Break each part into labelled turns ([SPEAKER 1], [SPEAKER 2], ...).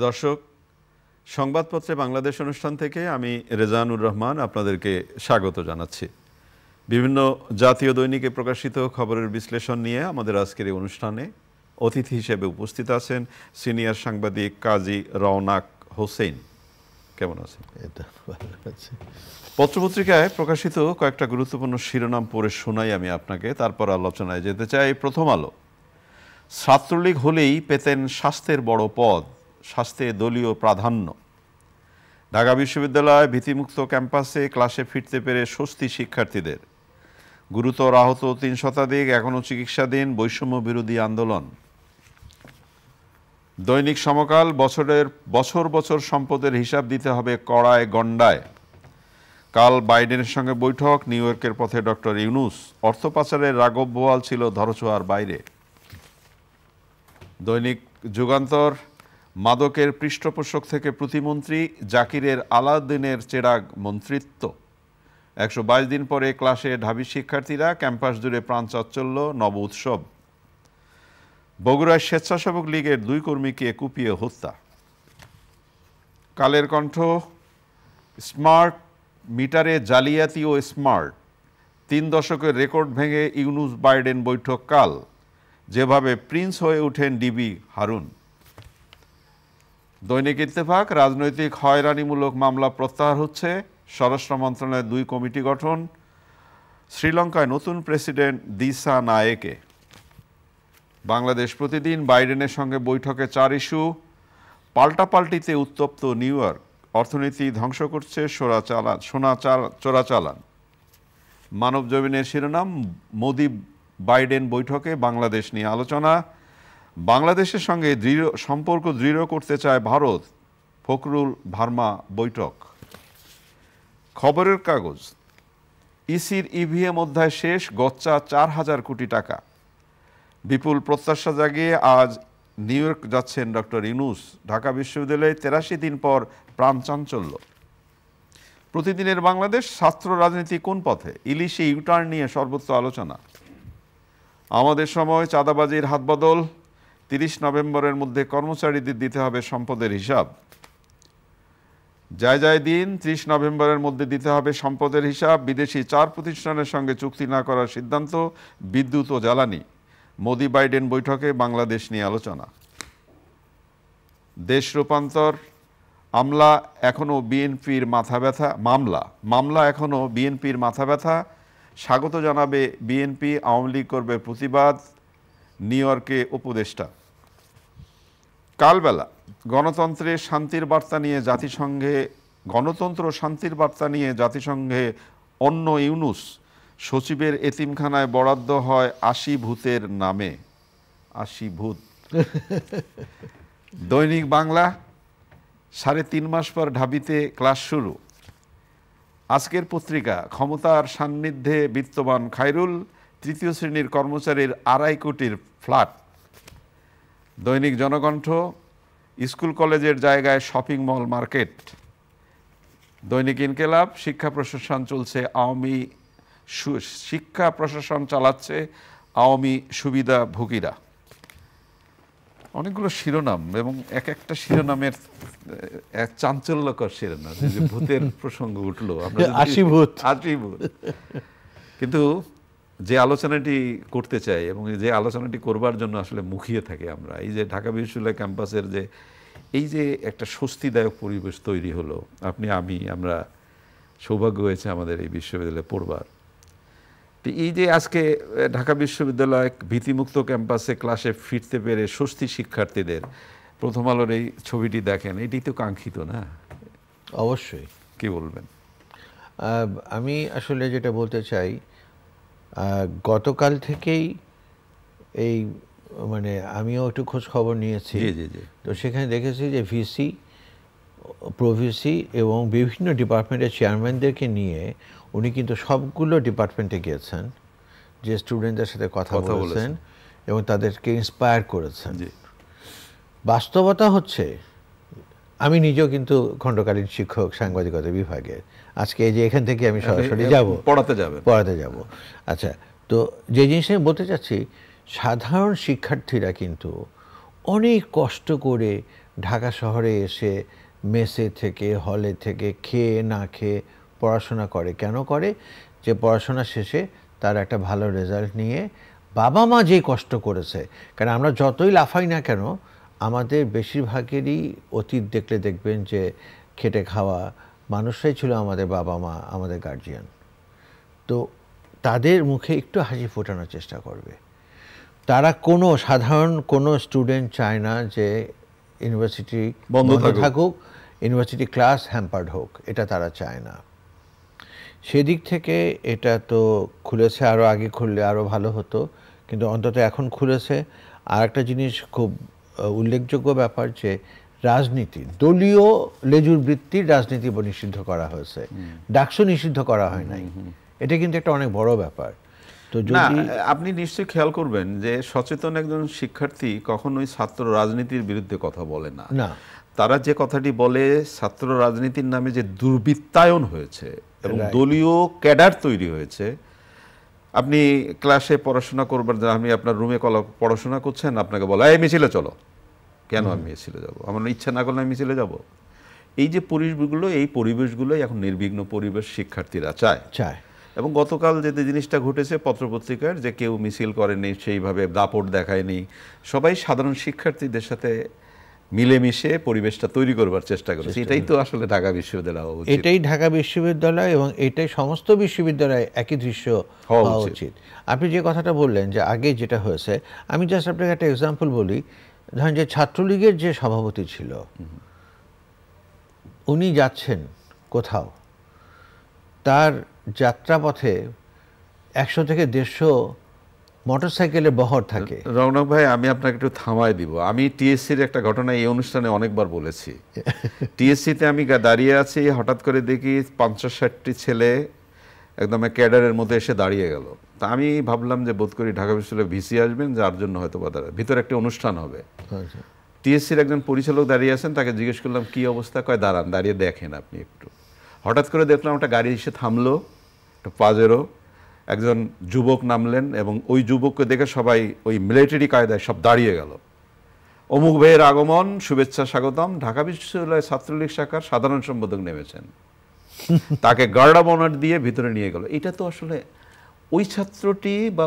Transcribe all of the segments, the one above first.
[SPEAKER 1] প্রিয় দর্শক, সংবাদপত্রে বাংলাদেশ অনুষ্ঠান থেকে আমি রেজানুর রহমান আপনাদেরকে স্বাগত জানাচ্ছি। বিভিন্ন জাতীয় দৈনিকে প্রকাশিত খবরের বিশ্লেষণ নিয়ে আমাদের আজকের এই অনুষ্ঠানে অতিথি হিসেবে উপস্থিত আছেন সিনিয়র সাংবাদিক কাজী রওনাক হোসেন। কেমন আছেন? পত্রপত্রিকায় প্রকাশিত কয়েকটা গুরুত্বপূর্ণ শিরোনাম পড়ে শোনাই আমি আপনাকে, তারপর আলোচনায় যেতে চাই। প্রথম আলো, ছাত্রলীগ হলেই পেতেন স্বাস্থ্যের বড় পদ, স্বাস্থ্যে দলীয় প্রাধান্য। ঢাকা বিশ্ববিদ্যালয় ভীতিমুক্ত ক্যাম্পাসে ক্লাসে ফিরতে পেরে স্বস্তি শিক্ষার্থীদের। গুরুতর আহত ৩ শতাধিক, এখনও চিকিৎসাধীন। বৈষম্য বিরোধী আন্দোলন। দৈনিক সমকাল, বছর বছর সম্পদের হিসাব দিতে হবে কড়ায় গণ্ডায়। কাল বাইডেনের সঙ্গে বৈঠক, নিউ ইয়র্কের পথে ডক্টর ইউনূস। অর্থ পাচারের রাঘব বোয়াল ছিল ধরছোঁয়ার বাইরে। দৈনিক যুগান্তর, মাদকের পৃষ্ঠপোষক থেকে প্রতিমন্ত্রী, জাকিরের আলাউদ্দিনের চেরাগ মন্ত্রিত্ব। ১২২ দিন পরে ক্লাসে ঢাবি শিক্ষার্থীরা, ক্যাম্পাস জুড়ে প্রাণ চাঞ্চল্য, নব উৎসব। বগুড়ায় স্বেচ্ছাসেবক লীগের 2 কর্মীকে কুপিয়ে হত্যা। কালের কণ্ঠ, স্মার্ট মিটারে জালিয়াতি ও স্মার্ট, 3 দশকের রেকর্ড ভেঙে ইউনূস বাইডেন বৈঠক কাল। যেভাবে প্রিন্স হয়ে ওঠেন ডিবি হারুন। দৈনিক ইত্তেফাক, রাজনৈতিক হয়রানিমূলক মামলা প্রত্যাহার হচ্ছে, স্বরাষ্ট্র মন্ত্রণালয়ের 2 কমিটি গঠন। শ্রীলঙ্কায় নতুন প্রেসিডেন্ট দিসা নায়েকে। বাংলাদেশ প্রতিদিন, বাইডেনের সঙ্গে বৈঠকে 4 ইস্যু। পাল্টাপাল্টিতে উত্তপ্ত নিউ ইয়র্ক, অর্থনীতি ধ্বংস করছে সোনা চোরাচালান। মানব জমিনের শিরোনাম, মোদি বাইডেন বৈঠকে বাংলাদেশ নিয়ে আলোচনা। বাংলাদেশের সঙ্গে সম্পর্ক দৃঢ় করতে চায় ভারত, ফখরুল ভার্মা বৈঠক। খবরের কাগজ, ইসির ইভিএম অধ্যায় শেষ, গচ্চা 4,000 কোটি টাকা। বিপুল প্রত্যাশা জাগিয়ে আজ নিউ ইয়র্ক যাচ্ছেন ডক্টর ইউনূস। ঢাকা বিশ্ববিদ্যালয়ে 83 দিন পর প্রাণ চাঞ্চল্য। প্রতিদিনের বাংলাদেশ, ছাত্র রাজনীতি কোন পথে, ইলিশে ইউটার্ন নিয়ে সর্বোচ্চ আলোচনা। আমাদের সময়, চাঁদাবাজির হাত বদল, 30 নভেম্বরের মধ্যে কর্মচারীদের দিতে হবে সম্পদের হিসাব। যায় দিন, 30 নভেম্বরের মধ্যে দিতে হবে সম্পদের হিসাব। বিদেশি 4 প্রতিষ্ঠানের সঙ্গে চুক্তি না করার সিদ্ধান্ত, বিদ্যুৎ ও জ্বালানি। মোদি বাইডেন বৈঠকে বাংলাদেশ নিয়ে আলোচনা। দেশ রূপান্তর, মামলা এখনও বিএনপির মাথা ব্যথা। স্বাগত জানাবে বিএনপি, আওয়ামী লীগ করবে প্রতিবাদ। নিউ ইয়র্কে উপদেষ্টা। কালবেলা, গণতন্ত্র শান্তির বার্তা নিয়ে জাতিসংঘে অন্য ইউনূস। সচিবের এতিমখানায় বরাদ্দ হয় 80 ভূতের নামে। 80 ভূত। দৈনিক বাংলা, 3.5 মাস পর ঢাবিতে ক্লাস শুরু। আজকের পত্রিকা, ক্ষমতার সান্নিধ্যে বিত্তবান খায়রুল, 3য় শ্রেণীর কর্মচারীর 2.5 কোটির ফ্ল্যাট। দৈনিক জনকণ্ঠ, স্কুল কলেজের জায়গায় শপিং মল মার্কেট। দৈনিক ইনকেলাব, শিক্ষা প্রশাসন চালাচ্ছে আওয়ামী সুবিধাভোগীরা। অনেকগুলো শিরোনাম এবং এক একটা শিরোনামের এক চাঞ্চল্যকর শিরোনাম। যে ভূতের প্রসঙ্গ উঠলো,
[SPEAKER 2] 80 ভূত।
[SPEAKER 1] কিন্তু যে আলোচনাটি করতে চাই এবং যে আলোচনাটি করবার জন্য আসলে মুখিয়ে থাকি আমরা, এই যে ঢাকা বিশ্ববিদ্যালয় ক্যাম্পাসের যে এই যে একটা স্বস্তিদায়ক পরিবেশ তৈরি হলো, আমরা সৌভাগ্য হয়েছে আমাদের এই বিশ্ববিদ্যালয়ে পড়বার। তো এই যে আজকে ঢাকা বিশ্ববিদ্যালয় ভীতিমুক্ত ক্যাম্পাসে ক্লাসে ফিরতে পেরে স্বস্তি শিক্ষার্থীদের, প্রথম আলোর এই ছবিটি দেখেন, এটি তো কাঙ্ক্ষিত না?
[SPEAKER 2] অবশ্যই।
[SPEAKER 1] কি বলবেন?
[SPEAKER 2] আমি আসলে যেটা বলতে চাই, গতকাল থেকেই এই আমিও একটু খোঁজ খবর নিয়েছি। তো সেখানে দেখেছি যে ভিসি, প্রভিসি এবং বিভিন্ন ডিপার্টমেন্টের চেয়ারম্যানদেরকে নিয়ে উনি কিন্তু সবগুলো ডিপার্টমেন্টে গিয়েছেন, যে স্টুডেন্টদের সাথে কথা বলেছেন এবং তাদেরকে ইন্সপায়ার করেছেন। বাস্তবতা হচ্ছে, আমি নিজেও কিন্তু খণ্ডকালীন শিক্ষক সাংবাদিকতা বিভাগের। আজকে এই যে এখান থেকে আমি সরাসরি পড়াতে যাব। আচ্ছা, তো যে জিনিসটা আমি বলতে চাচ্ছি, সাধারণ শিক্ষার্থীরা কিন্তু অনেক কষ্ট করে ঢাকা শহরে এসে মেসে থেকে হলে থেকে খেয়ে না খেয়ে পড়াশোনা করে। কেন করে? যে পড়াশোনা শেষে তার একটা ভালো রেজাল্ট নিয়ে বাবা মা যে কষ্ট করেছে, কারণ আমরা যতই লাফাই না কেন আমাদের বেশিরভাগেরই অতীত দেখলে দেখবেন যে খেটে খাওয়া মানুষরাই ছিল আমাদের বাবা মা, আমাদের গার্জিয়ান। তো তাদের মুখে একটু হাসি ফোটানোর চেষ্টা করবে। তারা সাধারণ কোনো স্টুডেন্ট চায় না যে ইউনিভার্সিটি বন্ধ থাকুক, ইউনিভার্সিটি ক্লাস হ্যাম্পার্ড হোক, এটা তারা চায় না। সেদিক থেকে এটা তো খুলেছে, আরও আগে খুললে আরও ভালো হতো, কিন্তু অন্তত এখন খুলেছে। আর একটা জিনিস খুব উল্লেখযোগ্য ব্যাপার যে রাজনীতি, দলীয় লেজুর বৃত্তির রাজনীতি নিষিদ্ধ করা হয়েছে, ডাকসু নিষিদ্ধ করা হয় নাই। এটা কিন্তু একটা অনেক বড় ব্যাপার।
[SPEAKER 1] তো যদি আপনি নিশ্চয়ই খেয়াল করবেন যে সচেতন একজন শিক্ষার্থী কখনোই ছাত্র রাজনীতির বিরুদ্ধে কথা বলে না। তারা যে কথাটি বলে, ছাত্র রাজনীতির নামে যে দুর্বৃত্তায়ন হয়েছে এবং দলীয় ক্যাডার তৈরি হয়েছে। আপনি ক্লাসে পড়াশোনা করবার, আমি আপনার রুমে পড়াশোনা করছেন, আপনাকে বলা এই মিছিলে চলো। কেন আমি মিছিলে যাব? আমার ইচ্ছা না করলে আমি মিছিলে যাব? এই যে পরিবেশগুলো, এই পরিবেশগুলোই এখন নির্বিঘ্ন পরিবেশ শিক্ষার্থীরা চায়। এবং গতকাল যে জিনিসটা ঘটেছে পত্রপত্রিকার, যে কেউ মিছিল করেনি, সেইভাবে দাপট দেখায়নি, সবাই সাধারণ শিক্ষার্থীদের সাথে মিলেমিশে পরিবেশটা তৈরি করবার চেষ্টা করেছে। এটাই তো আসলে ঢাকা বিশ্ববিদ্যালয় হওয়া উচিত।
[SPEAKER 2] এটাই ঢাকা বিশ্ববিদ্যালয় এবং এটাই সমস্ত বিশ্ববিদ্যালয়ে একই দৃশ্য হওয়া উচিত। আপনি যে কথাটা বললেন যে আগে যেটা হয়েছে, আমি জাস্ট আপনাকে একটা এক্সাম্পল বলি। ধরেন যে ছাত্রলীগের যে সভাপতি ছিল, উনি যাচ্ছেন কোথাও, তার যাত্রাপথে 100 থেকে 150 মোটরসাইকেলের বহর থাকে।
[SPEAKER 1] রৌনক ভাই, আমি আপনাকে একটু থামায় দিব। আমি টিএসসির একটা ঘটনা এই অনুষ্ঠানে অনেকবার বলেছি। টিএসসিতে আমি দাঁড়িয়ে আছি, হঠাৎ করে দেখি 50-60টি ছেলে একদম ক্যাডারের মধ্যে এসে দাঁড়িয়ে গেল। তা আমি ভাবলাম যে বোধ করি ঢাকা বিশ্ববিদ্যালয়ে ভিসি আসবেন, যার জন্য হয়তো ভিতরে একটা অনুষ্ঠান হবে। টিএসসির একজন পরিচালক দাঁড়িয়ে আছেন, তাকে জিজ্ঞেস করলাম কি অবস্থা? কয় দাঁড়ান, দাঁড়িয়ে দেখেন আপনি একটু। হঠাৎ করে দেখলাম একটা গাড়ি এসে থামলো, একটা পাজেরো। একজন যুবক নামলেন এবং ওই যুবককে দেখে সবাই ওই মিলিটারি কায়দায় সব দাঁড়িয়ে গেল। অমুক ভাইয়ের আগমন, শুভেচ্ছা স্বাগতম। ঢাকা বিশ্ববিদ্যালয় ছাত্রলীগ শাখার সাধারণ সম্পাদক নেমেছেন, তাকে গার্ড অব অনার দিয়ে ভিতরে নিয়ে গেল। এটা তো আসলে ওই ছাত্রটি বা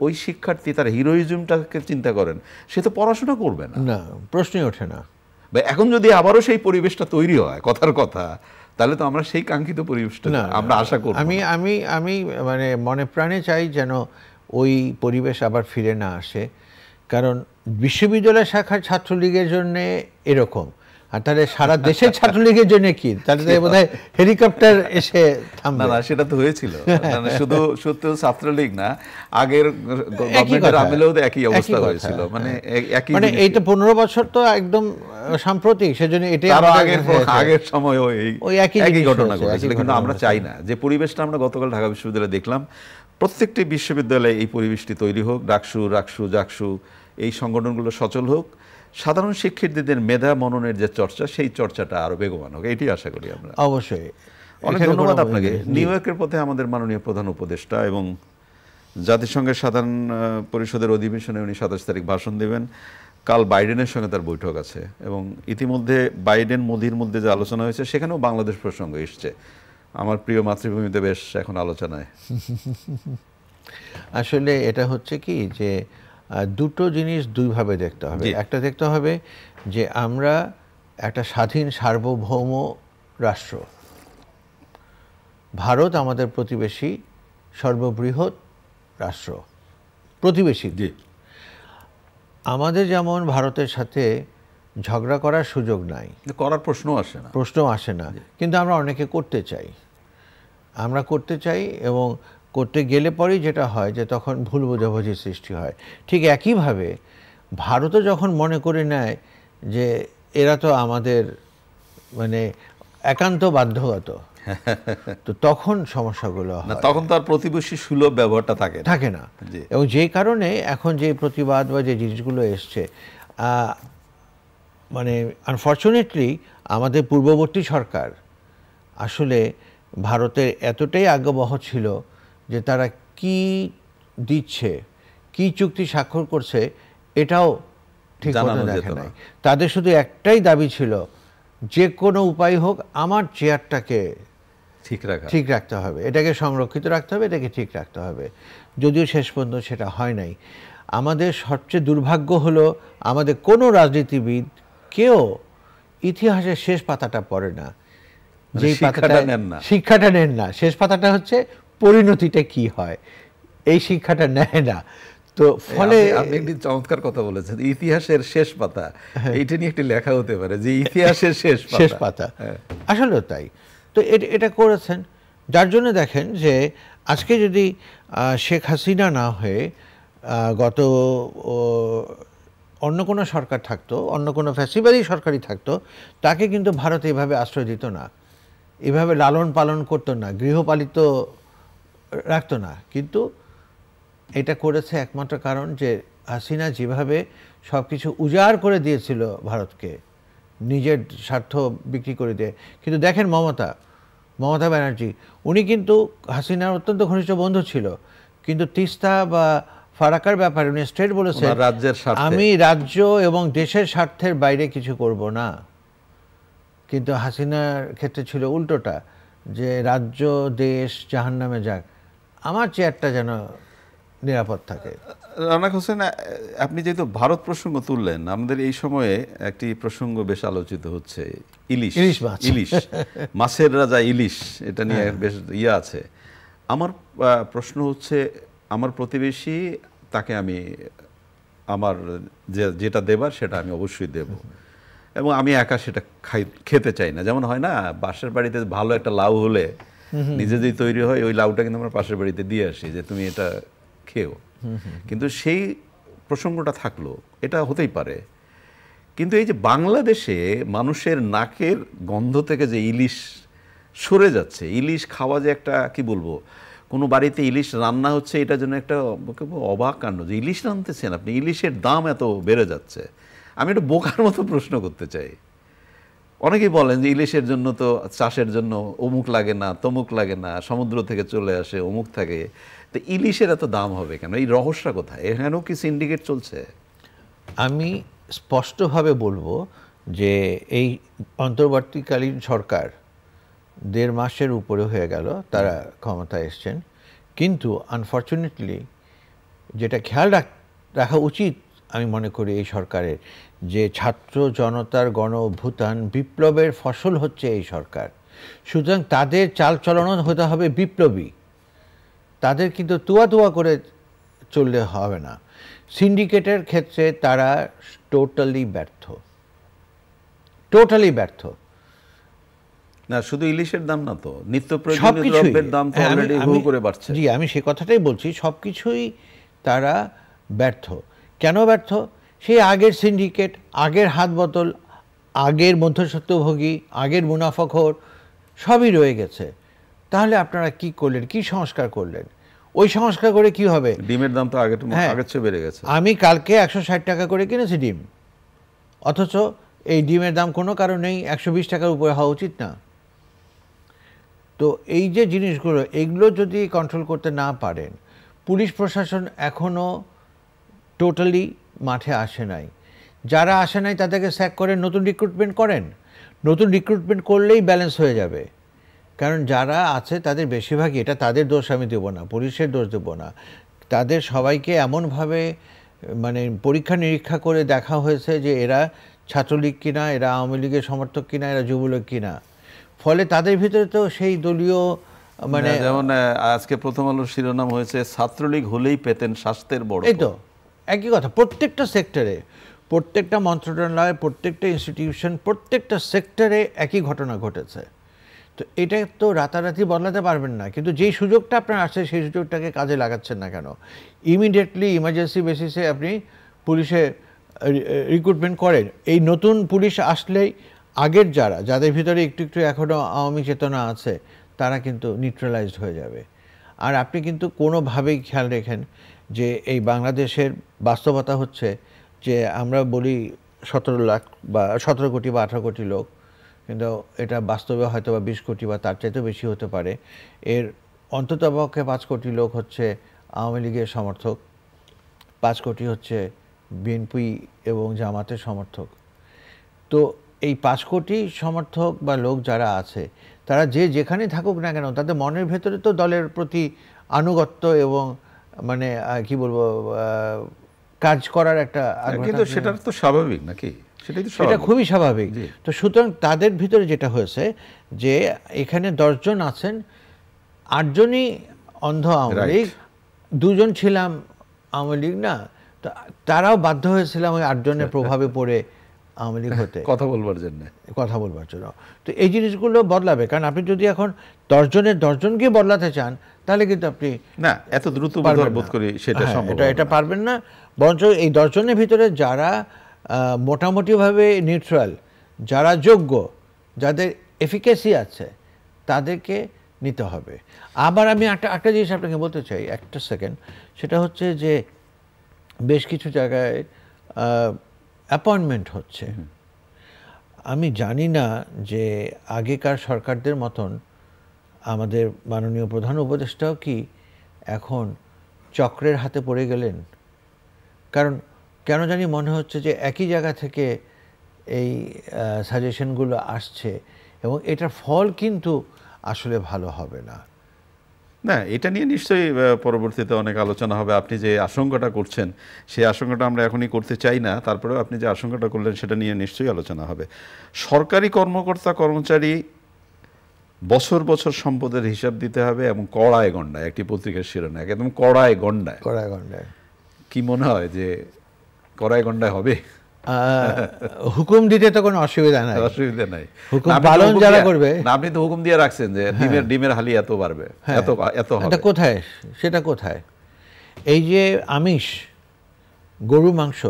[SPEAKER 1] ওই শিক্ষার্থী তার হিরোইজমটাকে চিন্তা করেন, সে তো পড়াশোনা করবে না,
[SPEAKER 2] প্রশ্নই ওঠে না।
[SPEAKER 1] বা এখন যদি আবারও সেই পরিবেশটা তৈরি হয়, কথার কথা, তাহলে তো আমরা সেই কাঙ্ক্ষিত পরিবেশটা আমরা আশা করব।
[SPEAKER 2] আমি মানে মনে প্রাণে চাই যেন ওই পরিবেশ আবার ফিরে না আসে। কারণ বিশ্ববিদ্যালয় শাখার ছাত্রলীগের জন্য এরকম, আর তাহলে সারা দেশের ছাত্রলীগের জন্য কি? তাহলে বোধহয় হেলিকপ্টার এসে থামবে।
[SPEAKER 1] না, সেটা তো হয়েছিল। শুধু ছাত্রলীগ না, আগের গভর্নমেন্টের আমলেও একই অবস্থা হয়েছিল। মানে
[SPEAKER 2] এইটা 15 বছর তো একদম সাম্প্রতিক, সেজন্য এটাই
[SPEAKER 1] আগের সময় ওই একই ঘটনা ঘটেছিল। কিন্তু আমরা চাই না যে পরিবেশটা আমরা গতকাল ঢাকা বিশ্ববিদ্যালয়ে দেখলাম। প্রত্যেকটি বিশ্ববিদ্যালয়ে এই পরিবেশটি তৈরি হোক, ডাকসু, রাকসু, জাকসু, এই সংগঠনগুলো সচল হোক। সাধারণ শিক্ষার্থীদের মেধা মননের যে চর্চা, সেই চর্চাটা আরো বেগবান হোক, এটি আশা করি আমরা।
[SPEAKER 2] অবশ্যই।
[SPEAKER 1] অনেক ধন্যবাদ আপনাকে। নিউ ইয়র্কের পথে আমাদের মাননীয় প্রধান উপদেষ্টা এবং জাতিসংঘের সাধারণ পরিষদের অধিবেশনে উনি 27 তারিখ ভাষণ দেবেন। কাল বাইডেনের সঙ্গে তার বৈঠক আছে এবং ইতিমধ্যে বাইডেন মোদির মধ্যে যে আলোচনা হয়েছে, সেখানেও বাংলাদেশ প্রসঙ্গ এসছে। আমার প্রিয় মাতৃভূমিতে বেশ এখন আলোচনায়।
[SPEAKER 2] আসলে এটা হচ্ছে কি যে দুটো জিনিস দুইভাবে দেখতে হবে। একটা দেখতে হবে যে আমরা একটা স্বাধীন সার্বভৌম রাষ্ট্র, ভারত আমাদের প্রতিবেশী, সর্ববৃহৎ রাষ্ট্র, প্রতিবেশী। আমাদের যেমন ভারতের সাথে ঝগড়া করার সুযোগ নাই,
[SPEAKER 1] করার প্রশ্ন
[SPEAKER 2] আসে না, কিন্তু আমরা অনেকে করতে চাই এবং করতে গেলে পরেই যেটা হয় যে তখন ভুল বোঝাবুঝির সৃষ্টি হয়। ঠিক একইভাবে ভারতও যখন মনে করে নেয় যে এরা তো আমাদের মানে একান্ত বাধ্যগত, তো তখন সমস্যাগুলো হয়।
[SPEAKER 1] তখন তার প্রতিবেশী সুলভ ব্যবহারটা থাকে না।
[SPEAKER 2] এবং যেই কারণে এখন যে প্রতিবাদ বা যে জিনিসগুলো এসছে, মানে আনফর্চুনেটলি আমাদের পূর্ববর্তী সরকার আসলে ভারতের এতটাই আজ্ঞাবহ ছিল যে তারা কি দিচ্ছে, কি চুক্তি স্বাক্ষর করছে, এটাও জানানো যেত না। তাদের শুধু একটাই দাবি ছিল, যে কোনো উপায় হোক আমার চেয়ারটাকে ঠিক রাখতে হবে, এটাকে সংরক্ষিত রাখতে হবে, এটাকে ঠিক রাখতে হবে। যদিও শেষ পর্যন্ত সেটা হয় নাই। আমাদের সবচেয়ে দুর্ভাগ্য হলো আমাদের কোনো রাজনীতিবিদ কেউ ইতিহাসের শেষ পাতাটা পড়ে না, যে শিক্ষাটা নেন না। শেষ পাতাটা হচ্ছে পরিণতিটা কি হয়, এই শিক্ষাটা নেয় না। তো ফলে
[SPEAKER 3] আপনি একটি চমৎকার কথা বলেছেন, ইতিহাসের শেষ পাতা, এইটা নিয়ে একটি লেখা হতে পারে যে ইতিহাসের শেষ পাতা।
[SPEAKER 2] আসলে তাই। তো এটা করেছেন, যার জন্য দেখেন যে আজকে যদি শেখ হাসিনা না হয়ে গত অন্য কোনো সরকার থাকতো, অন্য কোনো ফ্যাসিবাদী সরকারই থাকতো, তাকে কিন্তু ভারত এভাবে আশ্রয় দিত না, এভাবে লালন পালন করতো না, গৃহপালিত রাখতো না। কিন্তু এটা করেছে একমাত্র কারণ যে হাসিনা যেভাবে সব কিছু উজাড় করে দিয়েছিল ভারতকে, নিজের স্বার্থ বিক্রি করে দিয়ে। কিন্তু দেখেন মমতা ব্যানার্জি, উনি কিন্তু হাসিনার অত্যন্ত ঘনিষ্ঠ বন্ধু ছিল, কিন্তু তিস্তা বা ফারাকার ব্যাপারে উনি স্ট্রেট বলেছেন, আমি রাজ্য এবং দেশের স্বার্থের বাইরে কিছু করব না। কিন্তু হাসিনার ক্ষেত্রে ছিল উল্টোটা, যে রাজ্য দেশ জাহান্নামে যাক, আমার চেয়ারটা যেন নিরাপদ থাকে।
[SPEAKER 1] রানা হোসেন, আপনি যেহেতু ভারত প্রসঙ্গ তুললেন, আমাদের এই সময়ে একটি প্রসঙ্গ বেশ আলোচিত হচ্ছে, ইলিশ মাছের রাজা ইলিশ, এটা নিয়ে বেশ আছে। আমার প্রশ্ন হচ্ছে, আমার প্রতিবেশী, তাকে আমি আমার যেটা দেবার সেটা আমি অবশ্যই দেব, এবং আমি একা সেটা খেতে চাই না। যেমন হয় না, পাশের বাড়িতে ভালো একটা লাউ হলে নিজে যদি তৈরি হয়, ওই লাউটা কিন্তু আমরা পাশের বাড়িতে দিয়ে আসি যে তুমি এটা খেও। কিন্তু সেই প্রসঙ্গটা থাকলো, এটা হতেই পারে। কিন্তু এই যে বাংলাদেশে মানুষের নাকের গন্ধ থেকে যে ইলিশ সরে যাচ্ছে, ইলিশ খাওয়া যে একটা, কি বলবো, কোনো বাড়িতে ইলিশ রান্না হচ্ছে, এটা যেন একটা অবাক কাণ্ড যে ইলিশ রাঁধতেছেন আপনি, ইলিশের দাম এত বেড়ে যাচ্ছে। আমি একটা বোকার মতো প্রশ্ন করতে চাই। অনেকেই বলেন যে ইলিশের জন্য তো চাষের জন্য অমুক লাগে না, তমুক লাগে না, সমুদ্র থেকে চলে আসে, অমুক থাকে, তো ইলিশের এত দাম হবে কেন? এই রহস্যটা কোথায়? এখানেও কি সিন্ডিকেট চলছে?
[SPEAKER 2] আমি স্পষ্টভাবে বলবো যে এই অন্তর্বর্তীকালীন সরকার 1.5 মাসের উপরে হয়ে গেল তারা ক্ষমতায় এসছেন, কিন্তু আনফর্চুনেটলি যেটা খেয়াল রাখা উচিত আমি মনে করি এই সরকারের, যে ছাত্র জনতার গণ অভ্যুত্থান বিপ্লবের ফসল হচ্ছে এই সরকার। সুতরাং তাদের চালচলন হতে হবে বিপ্লবী, তাদের কিন্তু তুয়া করে চললে হবে না। সিন্ডিকেটের ক্ষেত্রে তারা টোটালি ব্যর্থ।
[SPEAKER 1] না, শুধু ইলিশের দাম না, তো নিত্য প্রয়োজনীয় দ্রব্যের দাম তো অলরেডি হু করে বাড়ছে।
[SPEAKER 2] জি, আমি সে কথাটাই বলছি, সবকিছুই তারা ব্যর্থ। কেন ব্যর্থ? সেই আগের সিন্ডিকেট, আগের হাত বোতল, আগের মধ্যস্বত্বভোগী, আগের মুনাফাখোর সবই রয়ে গেছে। তাহলে আপনারা কি করলেন, কি সংস্কার করলেন? ওই সংস্কার করে কি হবে?
[SPEAKER 1] ডিমের দাম তো আগের চেয়ে বেড়ে গেছে।
[SPEAKER 2] আমি কালকে 160 টাকা করে কিনেছি ডিম, অথচ এই ডিমের দাম কোনো কারণেই 120 টাকার উপরে হওয়া উচিত না। তো এই যে জিনিসগুলো, এগুলো যদি কন্ট্রোল করতে না পারেন, পুলিশ প্রশাসন এখনও টোটালি মাঠে আসে নাই। যারা আসে নাই তাদেরকে স্যাক করে নতুন রিক্রুটমেন্ট করেন। নতুন রিক্রুটমেন্ট করলেই ব্যালেন্স হয়ে যাবে। কারণ যারা আছে তাদের বেশিরভাগই, এটা তাদের দোষ আমি দেবো না, পুলিশের দোষ দেবো না, তাদের সবাইকে এমনভাবে মানে পরীক্ষা নিরীক্ষা করে দেখা হয়েছে যে এরা ছাত্রলীগ কিনা, এরা আওয়ামী লীগের সমর্থক কিনা, এরা যুবলীগ কিনা। ফলে তাদের ভিতরে তো সেই দলীয় মানে,
[SPEAKER 1] যেমন আজকে প্রথম আলোর শিরোনাম হয়েছে, ছাত্রলীগ হলেই পেতেন স্বাস্থ্যের বড়।
[SPEAKER 2] এই তো একই কথা, প্রত্যেকটা সেক্টরে, প্রত্যেকটা মন্ত্রণালয়, প্রত্যেকটা ইনস্টিটিউশন, প্রত্যেকটা সেক্টরে একই ঘটনা ঘটেছে। তো এটা তো রাতারাতি বদলাতে পারবেন না, কিন্তু যেই সুযোগটা আপনার আসছে সেই সুযোগটাকে কাজে লাগাচ্ছেন না কেন? ইমিডিয়েটলি ইমার্জেন্সি বেসিসে আপনি পুলিশে রিক্রুটমেন্ট করেন। এই নতুন পুলিশ আসলেই আগের যাদের ভিতরে একটু এখনও আওয়ামী চেতনা আছে তারা কিন্তু নিউট্রালাইজড হয়ে যাবে। আর আপনি কিন্তু কোনোভাবেই খেয়াল রেখেন যে এই বাংলাদেশের বাস্তবতা হচ্ছে যে আমরা বলি 17 লাখ বা 17 কোটি বা 18 কোটি লোক, কিন্তু এটা বাস্তবে হয়তো বা 20 কোটি বা তার চাইতেও বেশি হতে পারে। এর অন্ততপক্ষে 5 কোটি লোক হচ্ছে আওয়ামী লীগের সমর্থক, 5 কোটি হচ্ছে বিএনপি এবং জামাতের সমর্থক। তো এই 5 কোটি সমর্থক বা লোক যারা আছে, তারা যে যেখানে থাকুক না কেন, তাদের মনের ভেতরে তো দলের প্রতি আনুগত্য এবং মানে কি বলবো, কাজ করার একটা আগ্রহ।
[SPEAKER 3] কিন্তু সেটা তো স্বাভাবিক নাকি?
[SPEAKER 2] সেটা খুবই স্বাভাবিক। তো সুতরাং তাদের ভিতরে যেটা হয়েছে যে এখানে 10 জন আছেন, 8 জনই অন্ধ আওয়ামী লীগ, 2 জন ছিলাম আওয়ামী লীগ না, তো তারাও বাধ্য হয়েছিলাম ওই 8 জনের প্রভাবে পড়ে আওয়ামী লীগ হতে,
[SPEAKER 3] কথা বলবার জন্য।
[SPEAKER 2] তো এই জিনিসগুলো বদলাবে, কারণ আপনি যদি এখন 10 জনের 10 জনকে বদলাতে চান, তাহলে কিন্তু আপনি
[SPEAKER 3] না, এত দ্রুত বোধ করি সেটা সম্ভব
[SPEAKER 2] এটা পারবেন না। বরঞ্চ এই 10 জনের ভিতরে যারা মোটামুটিভাবে নিউট্রাল, যারা যোগ্য, যাদের এফিকেসি আছে, তাদেরকে নিতে হবে। আবার আমি একটা জিনিস আপনাকে বলতে চাই, একটা সেকেন্ড, সেটা হচ্ছে যে বেশ কিছু জায়গায় অ্যাপয়েন্টমেন্ট হচ্ছে। আমি জানি না যে আগেকার সরকারদের মতন আমাদের মাননীয় প্রধান উপদেষ্টাও কি এখন চক্রের হাতে পড়ে গেলেন। কারণ কেন জানি মনে হচ্ছে যে একই জায়গা থেকে এই সাজেশনগুলো আসছে এবং এটার ফল কিন্তু আসলে ভালো হবে না।
[SPEAKER 3] না, এটা নিয়ে নিশ্চয়ই পরবর্তীতে অনেক আলোচনা হবে। আপনি যে আশঙ্কাটা করছেন সেই আশঙ্কাটা আমরা এখনই করতে চাই না, তারপরেও আপনি যে আশঙ্কাটা করলেন সেটা নিয়ে নিশ্চয়ই আলোচনা হবে। সরকারি কর্মকর্তা কর্মচারী বছর বছর সম্পদের হিসাব দিতে হবে এবং কড়ায় গণ্ডায়, একটি পত্রিকার শিরোনাম একদম কড়ায় গণ্ডায়। কি মনে হয় যে কড়ায় গণ্ডায় হবে?
[SPEAKER 2] হুকুম দিতে তো কোনো অসুবিধা নাই, হুকুম পালন যারা করবে।
[SPEAKER 3] আপনি তো হুকুম দিয়ে রাখছেন যে ডিমের হালি এত বাড়বে, এত হবে।
[SPEAKER 2] কোথায় সেটা কোথায়? এই যে আমিষ, গরু মাংস,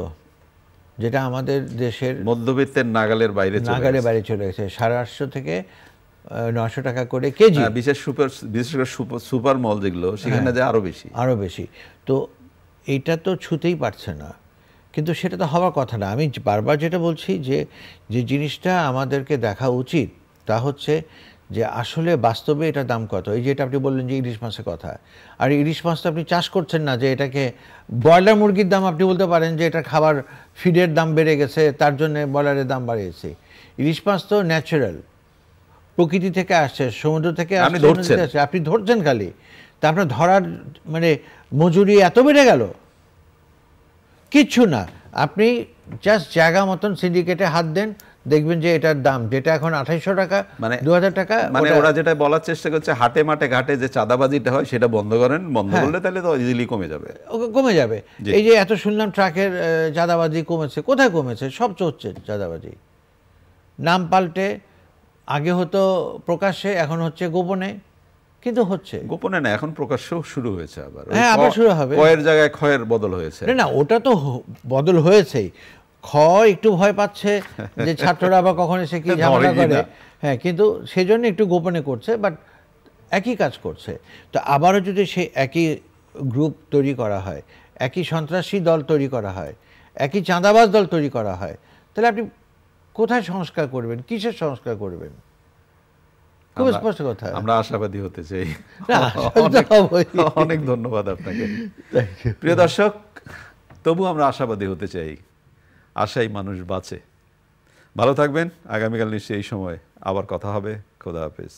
[SPEAKER 2] যেটা আমাদের দেশের
[SPEAKER 3] মধ্যবিত্তের নাগালের বাইরে
[SPEAKER 2] চলে গেছে, 850 থেকে 900 টাকা করে কেজি।
[SPEAKER 3] বিশেষ করে সুপার মল যেগুলো, সেখানে যে আরো বেশি।
[SPEAKER 2] তো এইটা তো ছুতেই পারছে না, কিন্তু সেটা তো হওয়ার কথা না। আমি বারবার যেটা বলছি যে জিনিসটা আমাদেরকে দেখা উচিত তা হচ্ছে যে আসলে বাস্তবে এটার দাম কত। এই যেটা আপনি বললেন যে ইলিশ মাছের কথা, আর ইলিশ মাছ তো আপনি চাষ করছেন না, যে এটাকে ব্রয়লার মুরগির দাম আপনি বলতে পারেন যে এটা খাবার ফিডের দাম বেড়ে গেছে, তার জন্য ব্রয়লারের দাম বাড়িয়েছে। ইলিশ মাছ তো ন্যাচারাল, প্রকৃতি থেকে আসছে, সমুদ্র থেকে আসছে, আপনি ধরছেন খালি। তা আপনার ধরার মানে মজুরি এত বেড়ে গেল? কিচ্ছু না, আপনি জাস্ট জায়গা মতন সিন্ডিকেটে হাত দেন, দেখবেন যে এটার দাম যেটা এখন 2800 টাকা, মানে 2000 টাকা,
[SPEAKER 3] মানে ওরা যেটা বলার চেষ্টা করছে হাটে মাঠে ঘাটে যে চাঁদাবাজিটা হয় সেটা বন্ধ করেন, বন্ধ করলে তাহলে তো ইজিলি কমে যাবে।
[SPEAKER 2] এই যে এত শুনলাম ট্রাকের চাঁদাবাজি কমেছে, কোথায় কমেছে? সব চলছে চাঁদাবাজি, নাম পাল্টে, আগে হতো প্রকাশ্যে, এখন হচ্ছে গোপনে, কিন্তু হচ্ছে
[SPEAKER 3] গোপনে না, এখন প্রকাশ্যেও শুরু হয়েছে আবার।
[SPEAKER 2] হ্যাঁ, আবার শুরু হবে।
[SPEAKER 3] ক্ষয়ের জায়গায় ক্ষয়ের বদল হয়েছে।
[SPEAKER 2] না, ওটা তো বদল হয়েছেই। ক্ষয় একটু ভয় পাচ্ছে যে ছাত্ররা আবার কখন এসে কি ঝামেলা করে, হ্যাঁ, কিন্তু সেজন্য একটু গোপনে করছে, বাট একই কাজ করছে। তো আবারও যদি সেই একই গ্রুপ তৈরি করা হয়, একই সন্ত্রাসী দল তৈরি করা হয়, একই চাঁদাবাজ দল তৈরি করা হয়, তাহলে আপনি কোথায় সংস্কার করবেন? কিসের সংস্কার করবেন? খুব স্পষ্ট কথা।
[SPEAKER 3] আমরা আশাবাদী হতে চাই। অনেক ধন্যবাদ আপনাকে। প্রিয় দর্শক, তবু আমরা আশাবাদী হতে চাই, আশাই মানুষ বাঁচে। ভালো থাকবেন। আগামীকাল নিশ্চয়ই এই সময় আবার কথা হবে। খোদা হাফেজ।